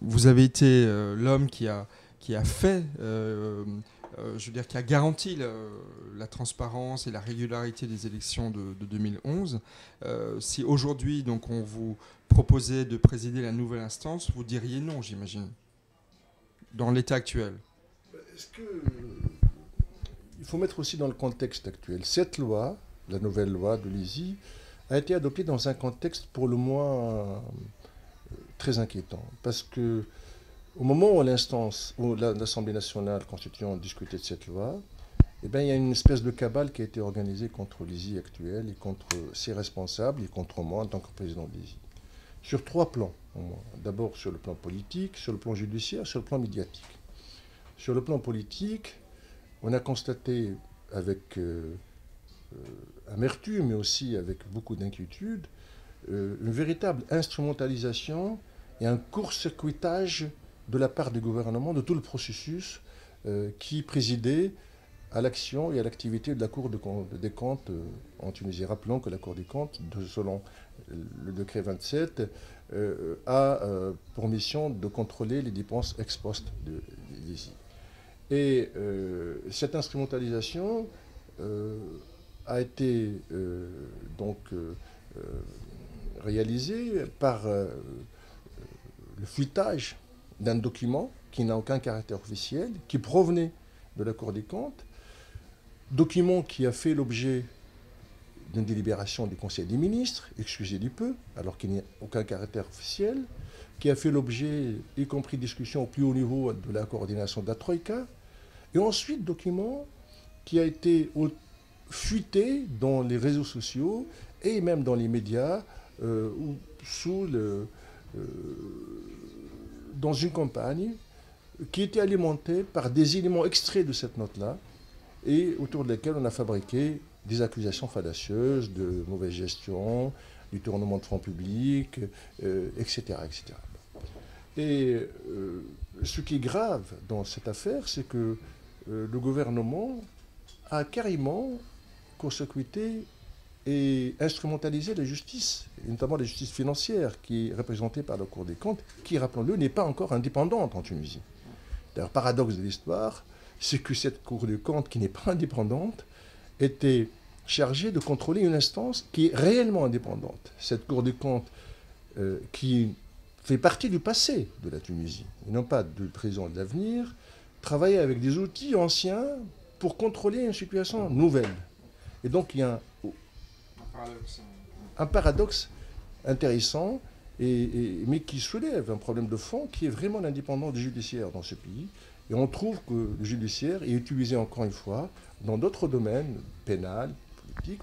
vous avez été l'homme qui a fait, je veux dire, qui a garanti la transparence et la régularité des élections de 2011. Si aujourd'hui, donc, on vous proposait de présider la nouvelle instance, vous diriez non, j'imagine, dans l'état actuel. Est-ce que il faut mettre aussi dans le contexte actuel. Cette loi, la nouvelle loi de l'ISI, a été adoptée dans un contexte pour le moins très inquiétant. Parce que au moment où l'Assemblée nationale constituante discutait de cette loi, eh bien, il y a une espèce de cabale qui a été organisée contre l'ISI actuel et contre ses responsables et contre moi en tant que président de l'ISI. Sur 3 plans, au moins. D'abord sur le plan politique, sur le plan judiciaire, sur le plan médiatique. Sur le plan politique, on a constaté avec amertume, mais aussi avec beaucoup d'inquiétude, une véritable instrumentalisation et un court-circuitage de la part du gouvernement de tout le processus qui présidait à l'action et à l'activité de la Cour des comptes en Tunisie. Rappelons que la Cour des comptes, selon le décret 27, a pour mission de contrôler les dépenses ex post de l'ISI. Et cette instrumentalisation a été réalisée par le fuitage d'un document qui n'a aucun caractère officiel, qui provenait de la Cour des comptes, document qui a fait l'objet d'une délibération du Conseil des ministres, excusez du peu, alors qu'il n'y a aucun caractère officiel, qui a fait l'objet, y compris discussion au plus haut niveau de la coordination de la Troïka, et ensuite document qui a été fuité dans les réseaux sociaux et même dans les médias dans une campagne qui était alimentée par des éléments extraits de cette note-là et autour de laquelle on a fabriqué des accusations fallacieuses de mauvaise gestion, du tournement de fonds publics, etc., etc. Et ce qui est grave dans cette affaire, c'est que le gouvernement a carrément court-circuité et instrumentalisé la justice, et notamment la justice financière, qui est représentée par la Cour des comptes, qui, rappelons-le, n'est pas encore indépendante en Tunisie. D'ailleurs, paradoxe de l'histoire, c'est que cette Cour des comptes, qui n'est pas indépendante, était chargée de contrôler une instance qui est réellement indépendante. Cette Cour des comptes qui fait partie du passé de la Tunisie, et non pas du présent et de l'avenir, travaillait avec des outils anciens pour contrôler une situation nouvelle. Et donc il y a un paradoxe intéressant, mais qui soulève un problème de fond qui est vraiment l'indépendance du judiciaire dans ce pays. Et on trouve que le judiciaire est utilisé encore une fois dans d'autres domaines, pénal, politique,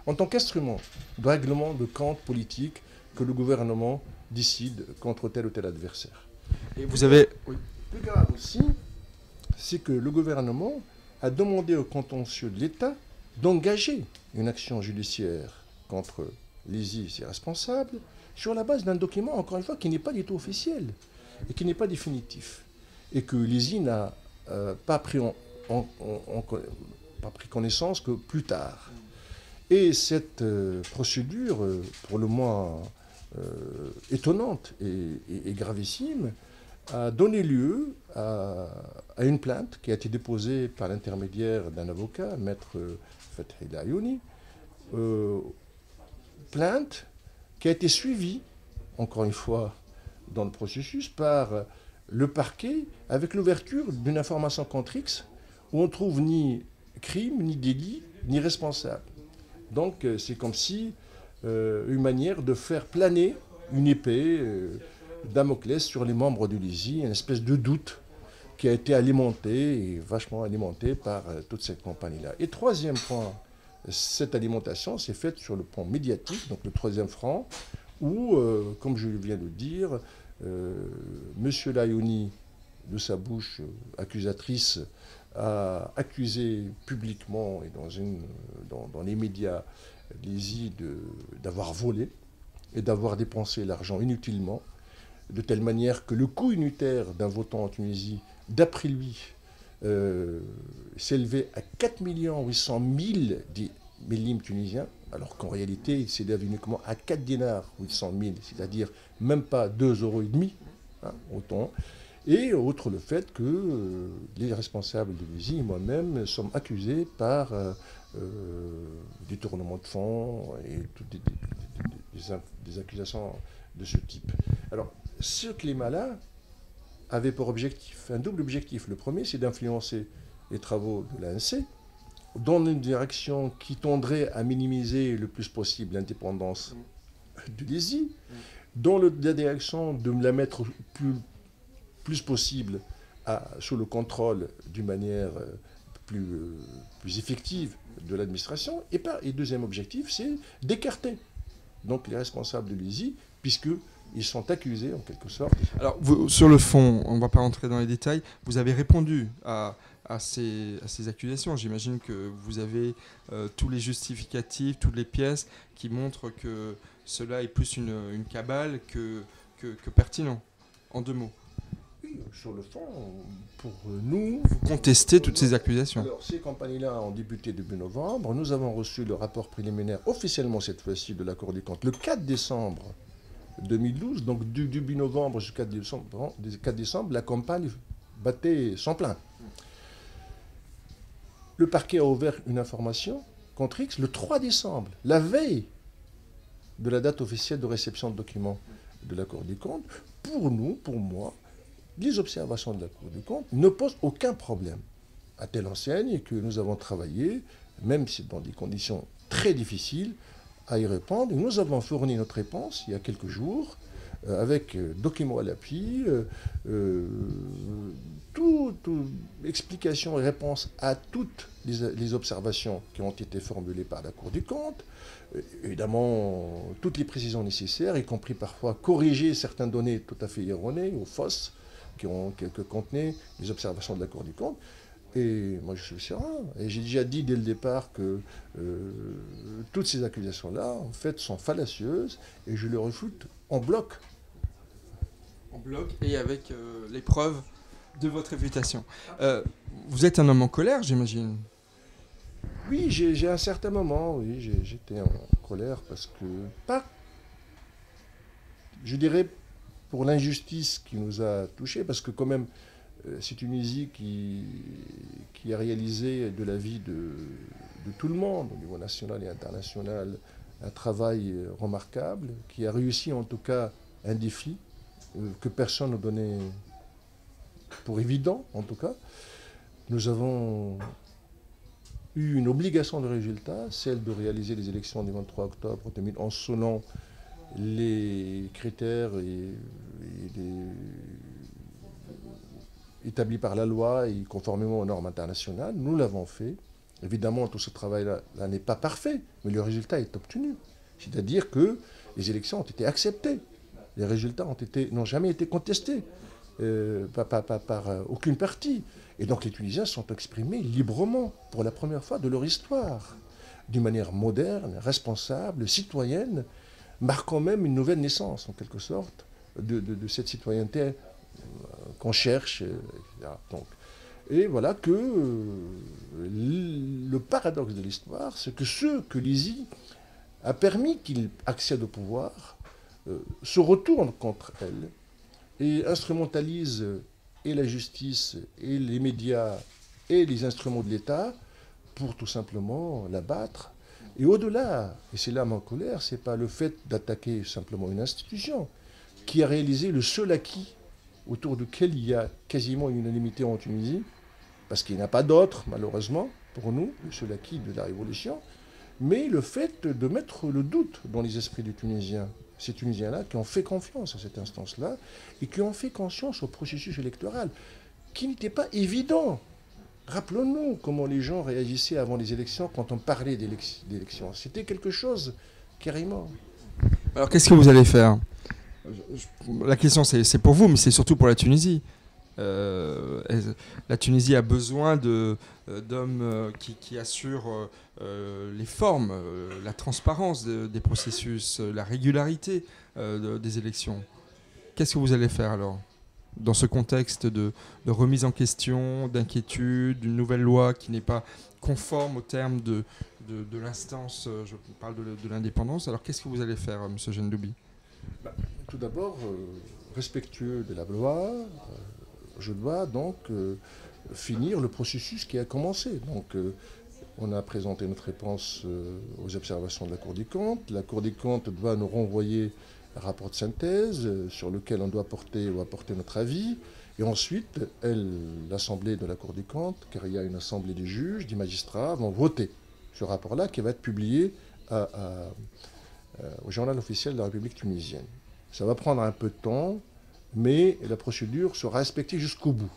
en tant qu'instrument de règlement de comptes politiques que le gouvernement décide contre tel ou tel adversaire. Et vous avez... Oui. Plus grave aussi, c'est que le gouvernement a demandé au contentieux de l'État d'engager une action judiciaire contre l'ISI et ses responsables sur la base d'un document, encore une fois, qui n'est pas du tout officiel et qui n'est pas définitif. Et que l'ISI n'a pas pris connaissance que plus tard. Et cette procédure, pour le moins étonnante et gravissime, a donné lieu à une plainte qui a été déposée par l'intermédiaire d'un avocat, maître Fethi Layouni, plainte qui a été suivie, encore une fois, dans le processus, par le parquet, avec l'ouverture d'une information contre X, où on ne trouve ni crime, ni délit, ni responsable. Donc c'est comme si une manière de faire planer une épée Damoclès sur les membres de l'ISI, une espèce de doute qui a été alimenté, et vachement alimenté par toute cette campagne-là. Et troisième point, cette alimentation s'est faite sur le plan médiatique, donc le troisième front, où, comme je viens de le dire, M. Layouni, de sa bouche accusatrice, a accusé publiquement et dans les médias l'ISI d'avoir volé et d'avoir dépensé l'argent inutilement, de telle manière que le coût unitaire d'un votant en Tunisie, d'après lui, s'élevait à 4 800 000 millimes tunisiens, alors qu'en réalité, il s'élève uniquement à 4 dinars 800 000, c'est-à-dire même pas 2,5 € hein, autant. Et outre le fait que les responsables de l'ISI et moi-même sommes accusés par détournement de fonds et toutes des accusations de ce type. Alors, ce climat-là avait pour objectif, un double objectif. Le premier, c'est d'influencer les travaux de l'ANC dans une direction qui tendrait à minimiser le plus possible l'indépendance de l'ISI, dans la direction de la mettre plus possible sous le contrôle d'une manière plus effective de l'administration. Et deuxième objectif, c'est d'écarter donc les responsables de l'ISI, puisqu'ils sont accusés en quelque sorte. Alors, sur le fond, on ne va pas rentrer dans les détails, vous avez répondu à ces accusations. J'imagine que vous avez tous les justificatifs, toutes les pièces qui montrent que cela est plus une cabale que pertinent, en 2 mots. Oui, sur le fond, pour nous... Vous contestez toutes ces accusations. Alors, ces campagnes-là ont débuté début novembre. Nous avons reçu le rapport préliminaire, officiellement cette fois-ci, de la Cour des comptes, le 4 décembre 2012. Donc, du début novembre jusqu'au 4 décembre, la campagne battait son plein. Le parquet a ouvert une information contre X le 3 décembre, la veille de la date officielle de réception de documents de la Cour des comptes. Pour nous, pour moi, les observations de la Cour des comptes ne posent aucun problème. À telle enseigne que nous avons travaillé, même si dans des conditions très difficiles, à y répondre. Et nous avons fourni notre réponse il y a quelques jours, avec documents à l'appui, toute explication et réponse à toutes les observations qui ont été formulées par la Cour des comptes. Évidemment, toutes les précisions nécessaires, y compris parfois corriger certaines données tout à fait erronées ou fausses que contenaient les observations de la Cour des comptes. Et moi, je suis serein. Et j'ai déjà dit dès le départ que toutes ces accusations-là, en fait, sont fallacieuses et je les refute en bloc. En bloc et avec les preuves de votre réputation. Vous êtes un homme en colère, j'imagine. Oui, j'ai un certain moment, oui, j'étais en colère parce que, je dirais, pour l'injustice qui nous a touchés, parce que quand même, c'est une ISI qui a réalisé de la vie de tout le monde, au niveau national et international, un travail remarquable, qui a réussi en tout cas un défi que personne ne donnait pour évident, en tout cas. Nous avons eu une obligation de résultat, celle de réaliser les élections du 23 octobre 2011 selon les critères établis par la loi et conformément aux normes internationales. Nous l'avons fait. Évidemment, tout ce travail-là n'est pas parfait, mais le résultat est obtenu. C'est-à-dire que les élections ont été acceptées. Les résultats n'ont jamais été contestés par aucune partie. Et donc les Tunisiens sont exprimés librement, pour la première fois de leur histoire, d'une manière moderne, responsable, citoyenne, marquant même une nouvelle naissance, en quelque sorte, de cette citoyenneté qu'on cherche, etc. Donc, et voilà que le paradoxe de l'histoire, c'est que ceux que l'ISI a permis qu'ils accèdent au pouvoir se retournent contre elle et instrumentalisent et la justice et les médias et les instruments de l'État pour tout simplement l'abattre. Et au-delà, et c'est là ma colère, c'est pas le fait d'attaquer simplement une institution qui a réalisé le seul acquis autour duquel il y a quasiment une unanimité en Tunisie, parce qu'il n'y en a pas d'autre, malheureusement, pour nous, le seul acquis de la Révolution, mais le fait de mettre le doute dans les esprits des Tunisiens. Ces Tunisiens-là qui ont fait confiance à cette instance-là et qui ont fait conscience au processus électoral, qui n'était pas évident. Rappelons-nous comment les gens réagissaient avant les élections quand on parlait d'élections. C'était quelque chose carrément. Alors qu'est-ce que vous allez faire ? La question c'est pour vous, mais c'est surtout pour la Tunisie. La Tunisie a besoin d'hommes qui assurent les formes, la transparence des processus, la régularité des élections. Qu'est-ce que vous allez faire alors dans ce contexte de remise en question, d'inquiétude, d'une nouvelle loi qui n'est pas conforme aux termes de l'instance, je parle de l'indépendance. Alors qu'est-ce que vous allez faire, M. Gendoubi ? Tout d'abord, respectueux de la loi, je dois donc finir le processus qui a commencé. Donc, on a présenté notre réponse aux observations de la Cour des comptes. La Cour des comptes doit nous renvoyer un rapport de synthèse sur lequel on doit apporter notre avis. Et ensuite, l'Assemblée de la Cour des comptes, car il y a une assemblée des juges, des magistrats, vont voter ce rapport-là qui va être publié au journal officiel de la République tunisienne. Ça va prendre un peu de temps, mais la procédure sera respectée jusqu'au bout.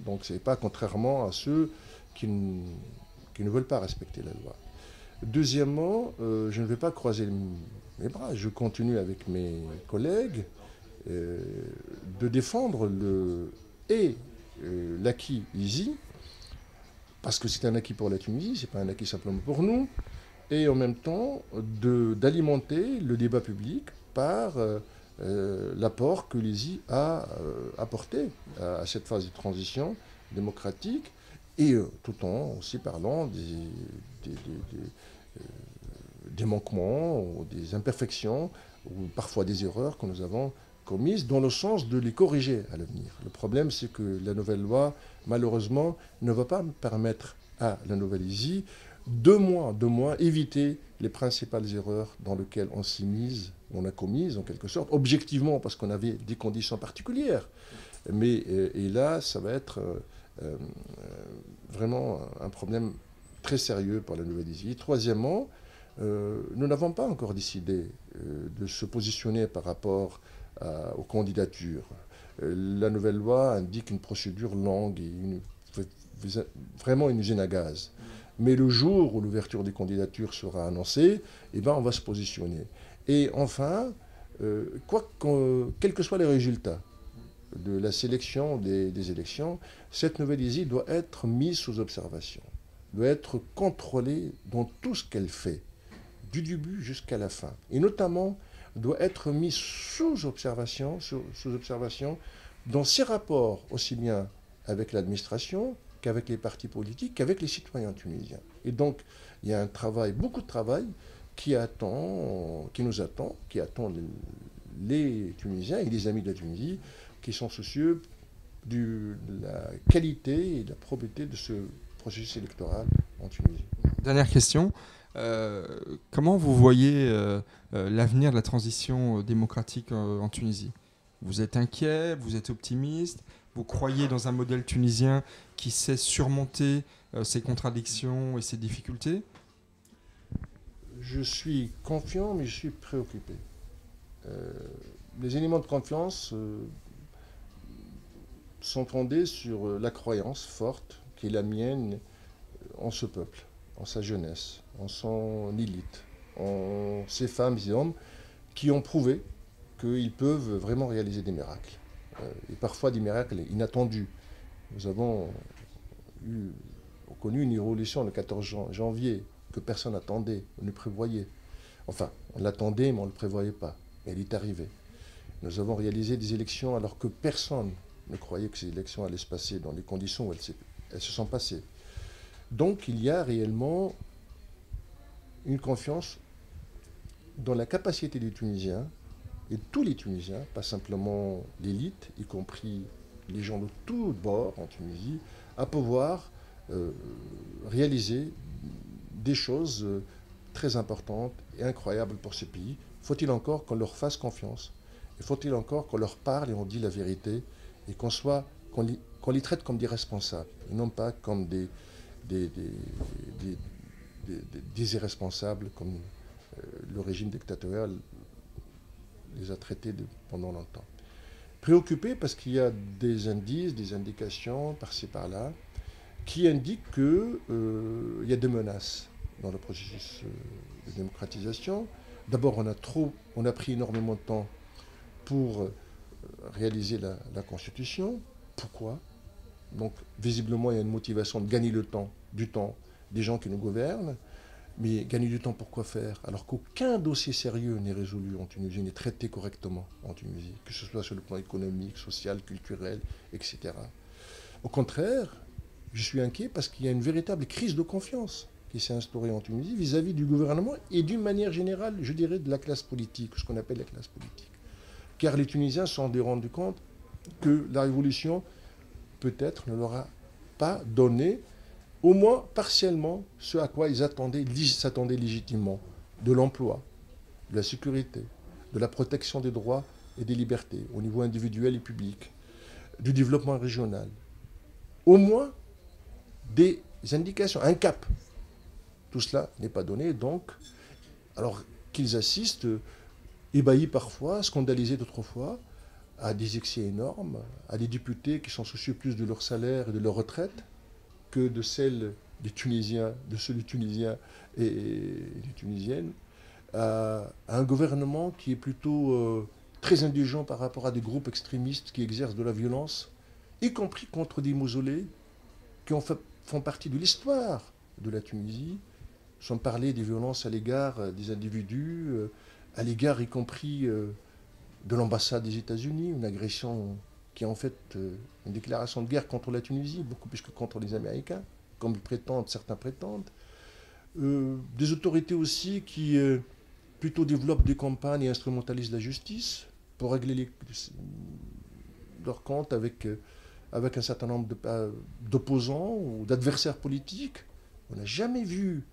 Donc ce n'est pas contrairement à ceux qui ne veulent pas respecter la loi. Deuxièmement, je ne vais pas croiser mes bras. Je continue avec mes collègues de défendre l'acquis ISI, parce que c'est un acquis pour la Tunisie, ce n'est pas un acquis simplement pour nous, et en même temps d'alimenter le débat public par l'apport que l'ISI a apporté à cette phase de transition démocratique, et tout en aussi parlant des manquements, ou des imperfections, ou parfois des erreurs que nous avons commises, dans le sens de les corriger à l'avenir. Le problème, c'est que la nouvelle loi, malheureusement, ne va pas permettre à la nouvelle ISI de moins éviter les principales erreurs dans lesquelles on a commises en quelque sorte, objectivement parce qu'on avait des conditions particulières. Mais et là, ça va être vraiment un problème très sérieux pour la nouvelle ISI. Troisièmement, nous n'avons pas encore décidé de se positionner par rapport aux candidatures. La nouvelle loi indique une procédure longue et vraiment une usine à gaz. Mais le jour où l'ouverture des candidatures sera annoncée, eh ben, on va se positionner. Et enfin, quels que soient les résultats de la sélection des élections, cette nouvelle ISI doit être mise sous observation, doit être contrôlée dans tout ce qu'elle fait, du début jusqu'à la fin. Et notamment, doit être mise sous observation dans ses rapports, aussi bien avec l'administration qu'avec les partis politiques, qu'avec les citoyens tunisiens. Et donc, il y a beaucoup de travail qui nous attend les Tunisiens et les amis de la Tunisie, qui sont soucieux de la qualité et de la probité de ce processus électoral en Tunisie. Dernière question. Comment vous voyez l'avenir de la transition démocratique en Tunisie ? Vous êtes inquiet ? Vous êtes optimiste ? Vous croyez dans un modèle tunisien qui sait surmonter ses contradictions et ses difficultés ? Je suis confiant, mais je suis préoccupé. Les éléments de confiance sont fondés sur la croyance forte qui est la mienne en ce peuple, en sa jeunesse, en son élite, en ces femmes et hommes qui ont prouvé qu'ils peuvent vraiment réaliser des miracles. Et parfois des miracles inattendus. Nous avons connu une révolution le 14 janvier que personne n'attendait, on ne prévoyait. Enfin, on l'attendait, mais on ne le prévoyait pas. Et elle est arrivée. Nous avons réalisé des élections alors que personne ne croyait que ces élections allaient se passer dans les conditions où elles se sont passées. Donc il y a réellement une confiance dans la capacité des Tunisiens, et tous les Tunisiens, pas simplement l'élite, y compris les gens de tous bords en Tunisie, à pouvoir réaliser des choses très importantes et incroyables pour ce pays. Faut-il encore qu'on leur fasse confiance, et faut-il encore qu'on leur parle et on dit la vérité, et qu'on les traite comme des responsables, et non pas comme des irresponsables, comme le régime dictatorial les a traités pendant longtemps. Préoccupé parce qu'il y a des indices, des indications par-ci par-là, qui indiquent qu'il y a des menaces dans le processus de démocratisation. D'abord, on a pris énormément de temps pour réaliser la Constitution. Pourquoi ? Donc, visiblement, il y a une motivation de gagner du temps des gens qui nous gouvernent. Mais gagner du temps, pourquoi faire ? Alors qu'aucun dossier sérieux n'est résolu en Tunisie, n'est traité correctement en Tunisie, que ce soit sur le plan économique, social, culturel, etc. Au contraire, je suis inquiet parce qu'il y a une véritable crise de confiance qui s'est instaurée en Tunisie vis-à-vis du gouvernement et d'une manière générale, je dirais, de la classe politique, ce qu'on appelle la classe politique. car les Tunisiens se sont rendus compte que la révolution, peut-être, ne leur a pas donné, au moins partiellement, ce à quoi ils s'attendaient légitimement, de l'emploi, de la sécurité, de la protection des droits et des libertés au niveau individuel et public, du développement régional. Au moins des indications, un cap. Tout cela n'est pas donné, donc, alors qu'ils assistent, ébahis parfois, scandalisés d'autres fois, à des excès énormes, à des députés qui sont soucieux plus de leur salaire et de leur retraite que de celle des Tunisiens, de ceux des Tunisiens et des Tunisiennes, à un gouvernement qui est plutôt très indulgent par rapport à des groupes extrémistes qui exercent de la violence, y compris contre des mausolées qui font partie de l'histoire de la Tunisie, sans parler des violences à l'égard des individus, à l'égard y compris de l'ambassade des États-Unis, une agression qui est en fait une déclaration de guerre contre la Tunisie, beaucoup plus que contre les Américains, comme certains prétendent. Des autorités aussi qui plutôt développent des campagnes et instrumentalisent la justice pour régler leurs comptes avec un certain nombre d'opposants ou d'adversaires politiques. On n'a jamais vu,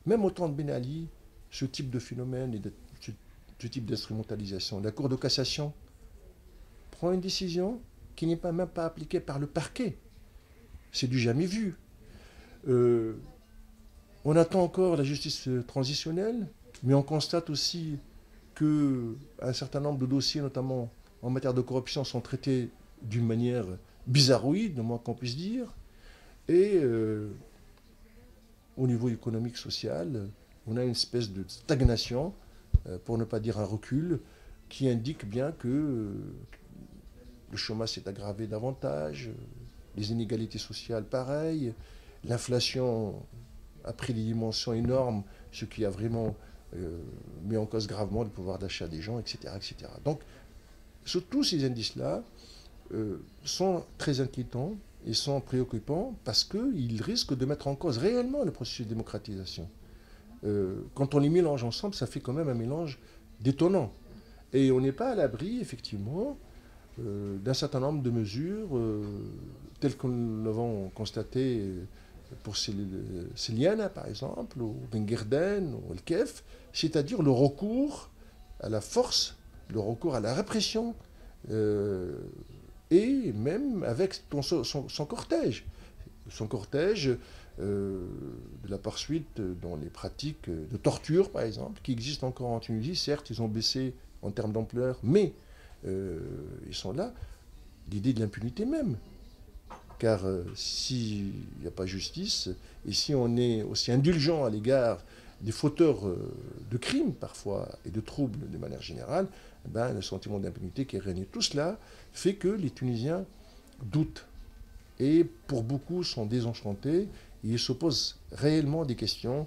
même au temps de Ben Ali, ce type de phénomène et ce type d'instrumentalisation. La Cour de cassation prend une décision qui n'est même pas appliquée par le parquet. C'est du jamais vu. On attend encore la justice transitionnelle, mais on constate aussi qu'un certain nombre de dossiers, notamment en matière de corruption, sont traités d'une manière bizarroïde, le moins qu'on puisse dire. Et au niveau économique, social, on a une espèce de stagnation, pour ne pas dire un recul, qui indique bien que le chômage s'est aggravé davantage, les inégalités sociales pareilles, l'inflation a pris des dimensions énormes, ce qui a vraiment mis en cause gravement le pouvoir d'achat des gens, etc., etc. Donc, tous ces indices-là sont très inquiétants et sont préoccupants parce qu'ils risquent de mettre en cause réellement le processus de démocratisation. Quand on les mélange ensemble, ça fait quand même un mélange détonnant. Et on n'est pas à l'abri, effectivement, d'un certain nombre de mesures, telles que nous l'avons constaté pour Céliana, par exemple, ou Benguerden, ou El Kef, c'est-à-dire le recours à la force, le recours à la répression, et même avec son cortège. Son cortège de la poursuite dans les pratiques de torture, par exemple, qui existent encore en Tunisie. Certes, ils ont baissé en termes d'ampleur, mais ils sont là. L'idée de l'impunité même. Car s'il n'y a pas justice, et si on est aussi indulgent à l'égard des fauteurs de crimes parfois, et de troubles de manière générale, ben, le sentiment d'impunité qui règne. Tout cela fait que les Tunisiens doutent. Et pour beaucoup sont désenchantés. Et ils se posent réellement des questions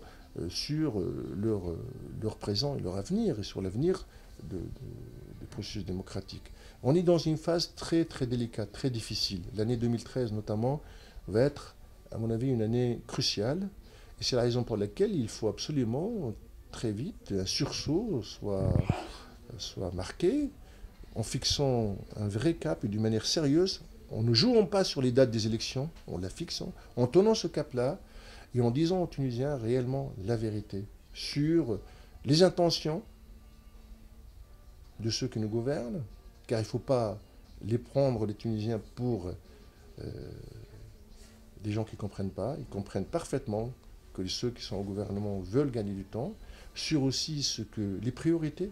sur leur présent et leur avenir, et sur l'avenir du processus démocratique. On est dans une phase très très délicate, très difficile. L'année 2013 notamment va être, à mon avis, une année cruciale. Et c'est la raison pour laquelle il faut absolument, très vite, un sursaut soit marqué, en fixant un vrai cap et d'une manière sérieuse, en ne jouant pas sur les dates des élections, en la fixant, en tenant ce cap-là, et en disant aux Tunisiens réellement la vérité sur les intentions de ceux qui nous gouvernent, car il ne faut pas les prendre, les Tunisiens, pour des gens qui ne comprennent pas. Ils comprennent parfaitement que ceux qui sont au gouvernement veulent gagner du temps, sur aussi les priorités.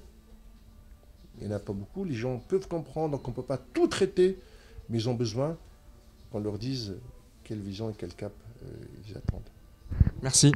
Il n'y en a pas beaucoup, les gens peuvent comprendre qu'on ne peut pas tout traiter, mais ils ont besoin qu'on leur dise quelle vision et quel cap ils attendent. Merci.